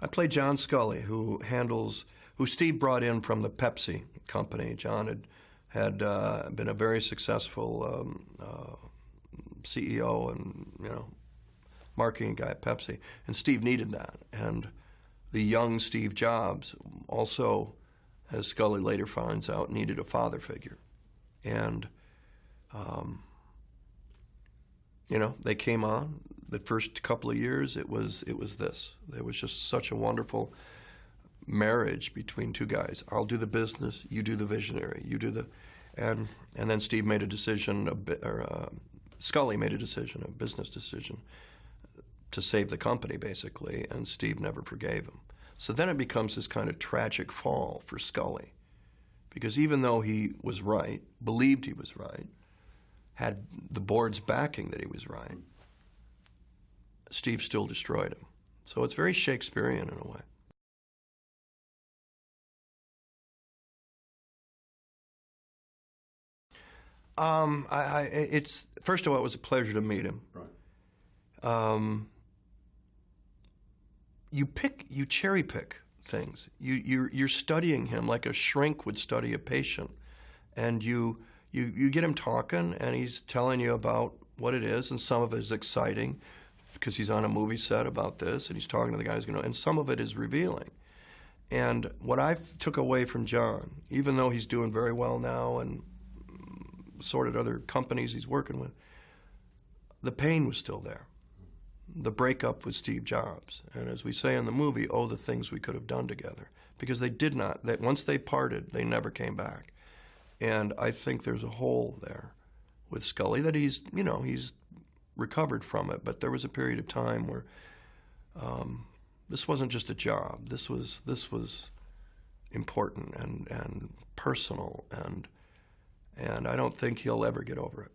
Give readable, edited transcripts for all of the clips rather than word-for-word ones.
I play John Sculley, who Steve brought in from the Pepsi company. John had been a very successful CEO and, marketing guy at Pepsi, and Steve needed that. And the young Steve Jobs also, as Sculley later finds out, needed a father figure. And, they came on. The first couple of years, it was this. There was just such a wonderful marriage between two guys. I'll do the business, you do the visionary, you do the, and then Steve made a decision, Sculley made a decision, a business decision, to save the company, basically, and Steve never forgave him. So then it becomes this kind of tragic fall for Sculley, because even though he was right, believed he was right, had the board's backing that he was right, Steve still destroyed him. So it's very Shakespearean in a way. It's first of all, it was a pleasure to meet him. Right. You cherry pick things. You're studying him like a shrink would study a patient, and you get him talking, and he's telling you about what it is, and some of it is exciting because he's on a movie set about this, and he's talking to the guys, and some of it is revealing. And what I took away from John, even though he's doing very well now and sorted other companies he's working with, the pain was still there. The breakup with Steve Jobs. And as we say in the movie, the things we could have done together. Because they did not. That once they parted, they never came back. And I think there's a hole there with Sculley that he's recovered from it. But there was a period of time where this wasn't just a job. This was important and personal, and I don't think he'll ever get over it.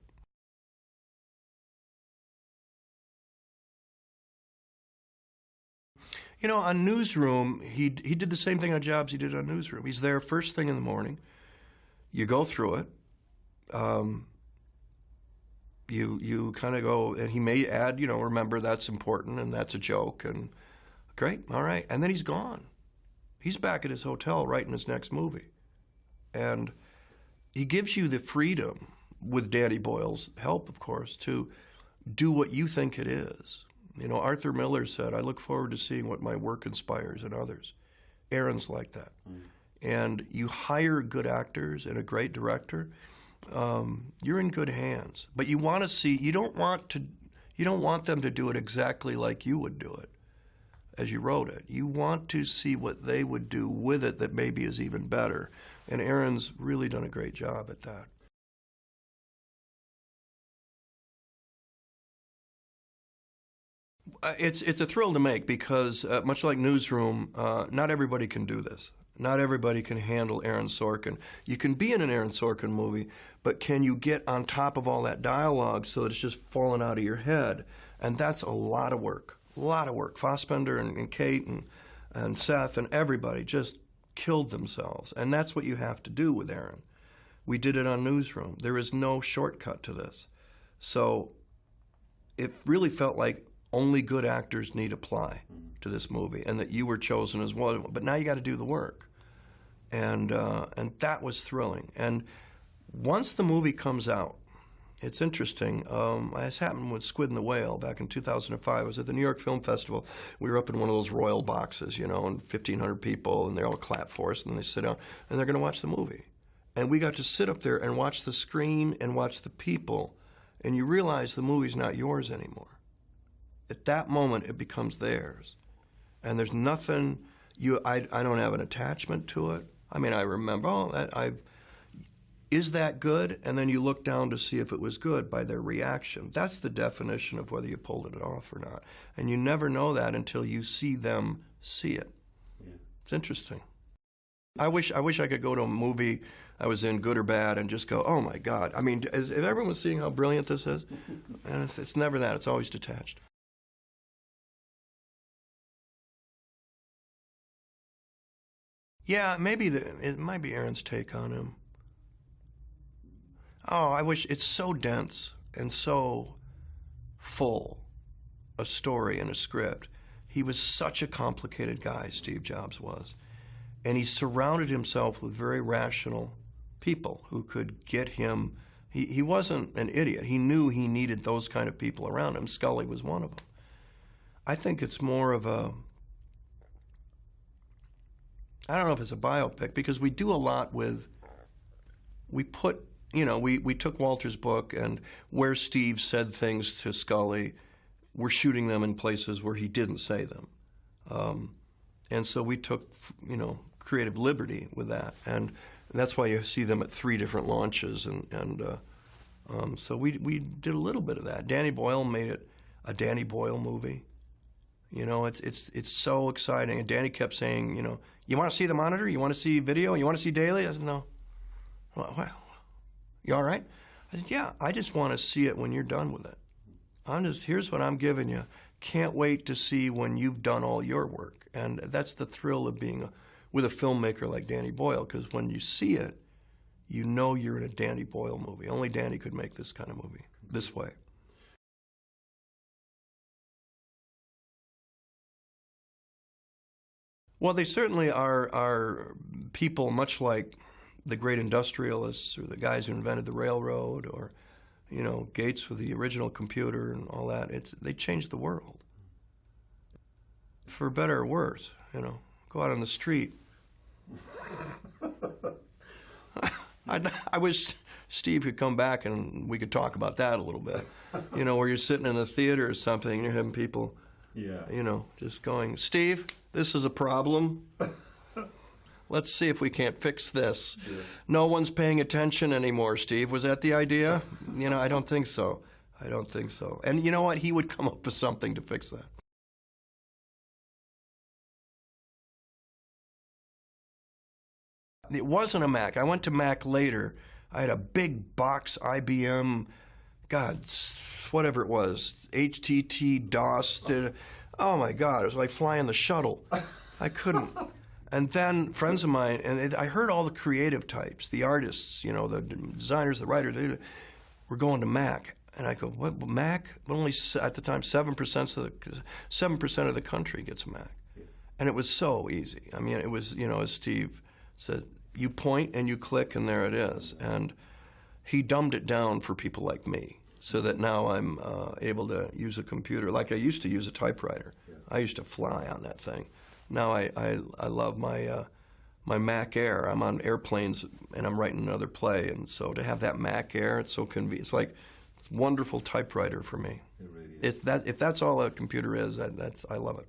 On Newsroom, he did the same thing on Jobs he did on Newsroom. He's there first thing in the morning. You go through it. You kind of go, and he may add, remember that's important and that's a joke, and great, all right. And then he's gone. He's back at his hotel writing his next movie. And he gives you the freedom, with Danny Boyle's help, of course, to do what you think it is. Arthur Miller said, I look forward to seeing what my work inspires in others. Aaron's like that. And you hire good actors and a great director, you're in good hands. But you want to see, you don't want them to do it exactly like you would do it as you wrote it. You want to see what they would do with it that maybe is even better. And Aaron's really done a great job at that. It's a thrill to make because, much like Newsroom, not everybody can do this. Not everybody can handle Aaron Sorkin. You can be in an Aaron Sorkin movie, but can you get on top of all that dialogue so that it's just falling out of your head? And that's a lot of work. A lot of work. Fassbender and Kate and Seth and everybody just killed themselves. And that's what you have to do with Aaron. We did it on Newsroom. There is no shortcut to this. So it really felt like only good actors need apply to this movie, and that you were chosen as one. But now you got to do the work, and that was thrilling. And once the movie comes out, it's interesting. This happened with Squid and the Whale back in 2005. I was at the New York Film Festival. We were up in one of those royal boxes, and 1,500 people, and they all clap for us, and they sit down, and they're going to watch the movie. And we got to sit up there and watch the screen and watch the people, and you realize the movie's not yours anymore. At that moment, it becomes theirs. And there's nothing, I don't have an attachment to it. I mean, I remember, is that good? And then you look down to see if it was good by their reaction. That's the definition of whether you pulled it off or not. And you never know that until you see them see it. Yeah. It's interesting. I wish I could go to a movie I was in, good or bad, and just go, oh my God. I mean, is everyone seeing how brilliant this is? And it's never that. It's always detached. Yeah, maybe it might be Aaron's take on him. Oh, I wish it's so dense and so full, a story and a script, He was such a complicated guy, Steve Jobs was. And he surrounded himself with very rational people who could get him. He wasn't an idiot. He knew he needed those kind of people around him. Sculley was one of them. I think it's more of a, I don't know if it's a biopic, because we do a lot with, we put, you know, we took Walter's book, and where Steve said things to Sculley, we're shooting them in places where he didn't say them. And so we took, you know, creative liberty with that. And that's why you see them at 3 different launches. So we did a little bit of that. Danny Boyle made it a Danny Boyle movie. You know, it's so exciting. And Danny kept saying, you know, you want to see the monitor? You want to see video? You want to see daily? I said, no. Well, you all right? I said, yeah, I just want to see it when you're done with it. Here's what I'm giving you. Can't wait to see when you've done all your work. And that's the thrill of being with a filmmaker like Danny Boyle, because when you see it, you know you're in a Danny Boyle movie. Only Danny could make this kind of movie, this way. Well, they certainly are people much like the great industrialists or the guys who invented the railroad, or, you know, Gates with the original computer and all that. They changed the world. For better or worse, you know. Go out on the street. I wish Steve could come back and we could talk about that a little bit. You know, where you're sitting in the theater or something and you're having people, you know, just going, Steve, this is a problem. Let's see if we can't fix this. Yeah. No one's paying attention anymore, Steve. Was that the idea? You know, I don't think so. I don't think so. And you know what? He would come up with something to fix that. It wasn't a Mac. I went to Mac later. I had a big box IBM, God, whatever it was, HTT, DOS. Oh, my God. It was like flying the shuttle. I couldn't. And then friends of mine, and I heard all the creative types, the artists, you know, the designers, the writers, they were going to Mac. And I go, what, Mac? But only, at the time, 7% of the country gets a Mac. And it was so easy. I mean, it was, you know, as Steve said, you point and you click and there it is. And he dumbed it down for people like me so that now I'm able to use a computer like I used to use a typewriter. I used to fly on that thing. Now I love my Mac Air. I'm on airplanes and I'm writing another play, and so to have that Mac Air, it's so convenient. It's like it's a wonderful typewriter for me. It really is. If that's all a computer is, I love it.